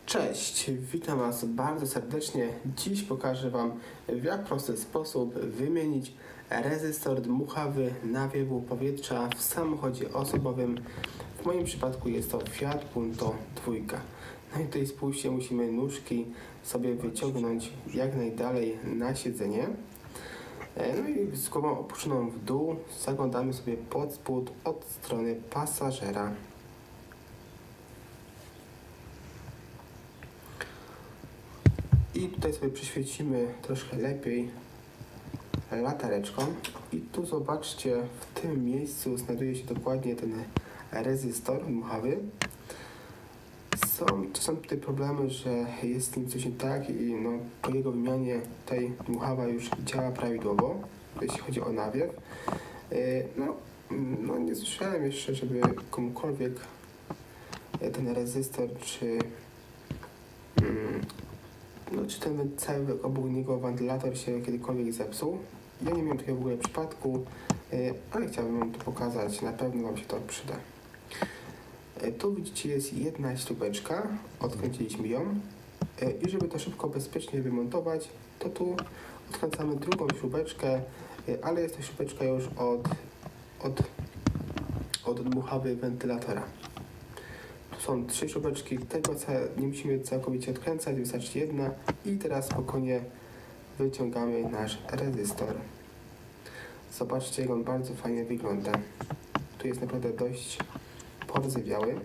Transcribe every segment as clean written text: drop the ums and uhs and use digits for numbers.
Cześć, witam Was bardzo serdecznie. Dziś pokażę Wam, w jak prosty sposób wymienić rezystor dmuchawy nawiewu powietrza w samochodzie osobowym. W moim przypadku jest to Fiat Punto 2. No i tutaj spójrzcie, musimy nóżki sobie wyciągnąć jak najdalej na siedzenie. No i z głową opuszczoną w dół zaglądamy sobie pod spód od strony pasażera. I tutaj sobie przyświecimy troszkę lepiej latareczką. I tu zobaczcie, w tym miejscu znajduje się dokładnie ten rezystor dmuchawy. Są tutaj problemy, że jest z nim coś nie tak i po jego wymianie tutaj dmuchawa już działa prawidłowo, jeśli chodzi o nawiew. Nie słyszałem jeszcze, żeby komukolwiek ten rezystor czy ten cały obok niego wentylator się kiedykolwiek zepsuł. Ja nie miałem takiego w ogóle przypadku, ale chciałbym Wam to pokazać, na pewno Wam się to przyda. Tu widzicie, jest jedna śrubeczka, odkręciliśmy ją i żeby to szybko, bezpiecznie wymontować, to tu odkręcamy drugą śrubeczkę, ale jest to śrubeczka już od dmuchawy wentylatora. Tu są 3 śrubeczki, tego nie musimy całkowicie odkręcać, wystarczy jedna i teraz spokojnie wyciągamy nasz rezystor. Zobaczcie, jak on bardzo fajnie wygląda. Tu jest naprawdę dość pordzewiały,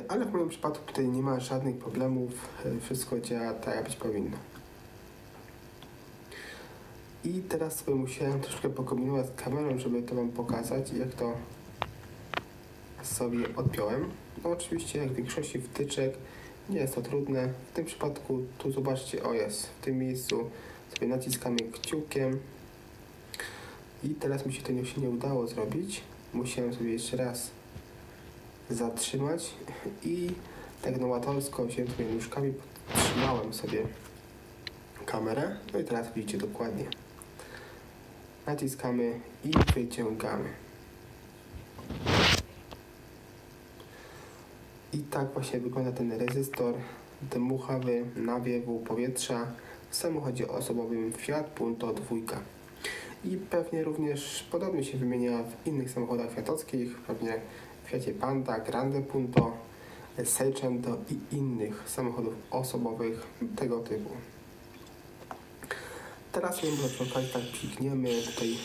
ale w moim przypadku tutaj nie ma żadnych problemów, wszystko działa tak, jak być powinno. I teraz sobie musiałem troszkę pokombinować z kamerą, żeby to Wam pokazać, jak to sobie odpiąłem. Oczywiście, jak w większości wtyczek, nie jest to trudne. W tym przypadku, tu zobaczcie, w tym miejscu sobie naciskamy kciukiem i teraz mi się to nie udało zrobić. Musiałem sobie jeszcze raz zatrzymać i tak nowatorsko wziąłem sobie nóżkami, podtrzymałem sobie kamerę. No i teraz widzicie dokładnie. Naciskamy i wyciągamy. I tak właśnie wygląda ten rezystor dmuchawy nawiewu powietrza w samochodzie osobowym Fiat Punto 2. I pewnie również podobnie się wymienia w innych samochodach fiatowskich, pewnie w Fiacie Panda, Grande Punto, Seicento i innych samochodów osobowych tego typu. Teraz sobie może przy okazji tak pikniemy tutaj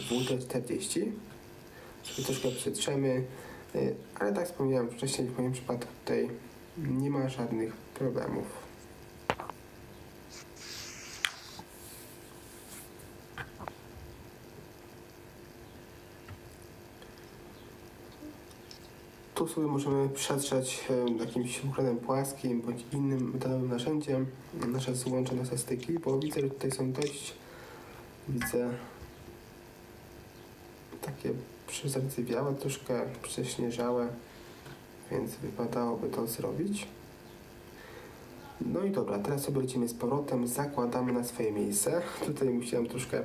WD-40, sobie troszkę przytrzemy, ale tak jak wspomniałem wcześniej, w moim przypadku tutaj nie ma żadnych problemów. Tu sobie możemy przetrzeć jakimś układem płaskim bądź innym metalowym narzędziem nasze złącze, nasze styki, bo widzę, że tutaj są widzę takie przezardzewiałe, troszkę prześnieżałe, więc wypadałoby to zrobić. No i dobra, teraz sobie lecimy z powrotem, zakładamy na swoje miejsce. Tutaj musiałem troszkę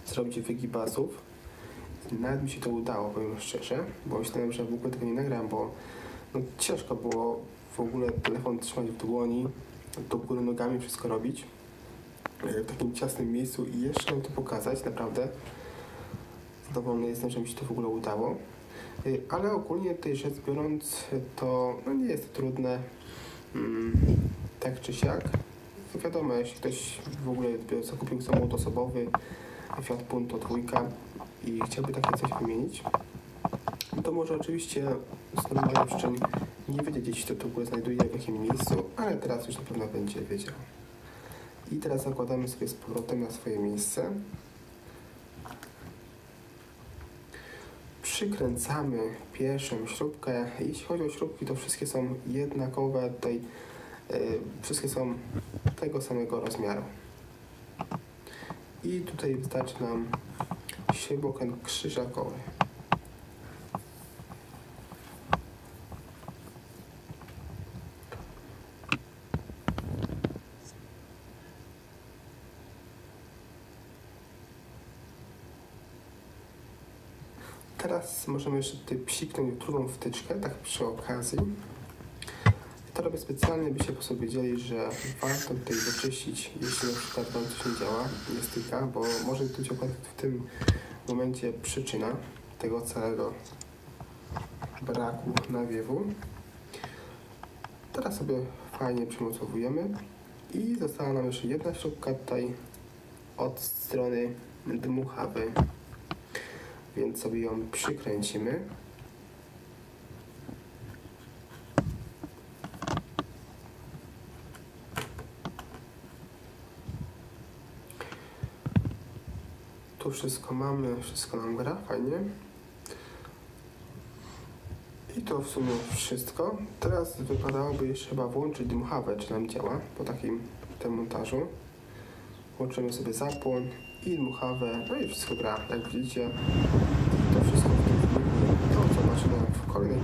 zrobić wygibasów. Nawet mi się to udało, powiem szczerze, bo myślałem, że w ogóle tego nie nagram, bo ciężko było w ogóle telefon trzymać w dłoni, do góry nogami wszystko robić w takim ciasnym miejscu i jeszcze Wam to pokazać, naprawdę zadowolony jestem, że mi się to w ogóle udało. Ale ogólnie tutaj rzecz biorąc, to nie jest to trudne, tak czy siak. Wiadomo, jeśli ktoś w ogóle zakupił samochód osobowy Fiat Punto 2 i chciałby takie coś wymienić, to może oczywiście z normalnych przyczyn nie wiedzieć, gdzie się to w ogóle znajduje, w jakim miejscu, ale teraz już na pewno będzie wiedział. I teraz zakładamy sobie z powrotem na swoje miejsce. Przykręcamy pierwszą śrubkę. Jeśli chodzi o śrubki, to wszystkie są jednakowe, tutaj wszystkie są tego samego rozmiaru. I tutaj wystarczy nam śrubokręt krzyżakowy. Teraz możemy jeszcze tutaj psiknąć drugą wtyczkę, tak przy okazji. To robię specjalnie, byście po sobie wiedzieli, że warto tutaj wyczyścić, jeśli na przykład Wam coś nie działa, nie styka, bo może być w tym momencie przyczyna tego całego braku nawiewu. Teraz sobie fajnie przymocowujemy i została nam jeszcze jedna śrubka tutaj od strony dmuchawy, więc sobie ją przykręcimy. Tu wszystko mamy, wszystko nam gra, fajnie. I to w sumie wszystko. Teraz wypadałoby jeszcze chyba włączyć dmuchawę, czy nam działa po takim demontażu. Włączymy sobie zapłon i dmuchawę, no i wszystko gra, jak widzicie. To wszystko w tym filmiku, to zobaczymy w kolejnej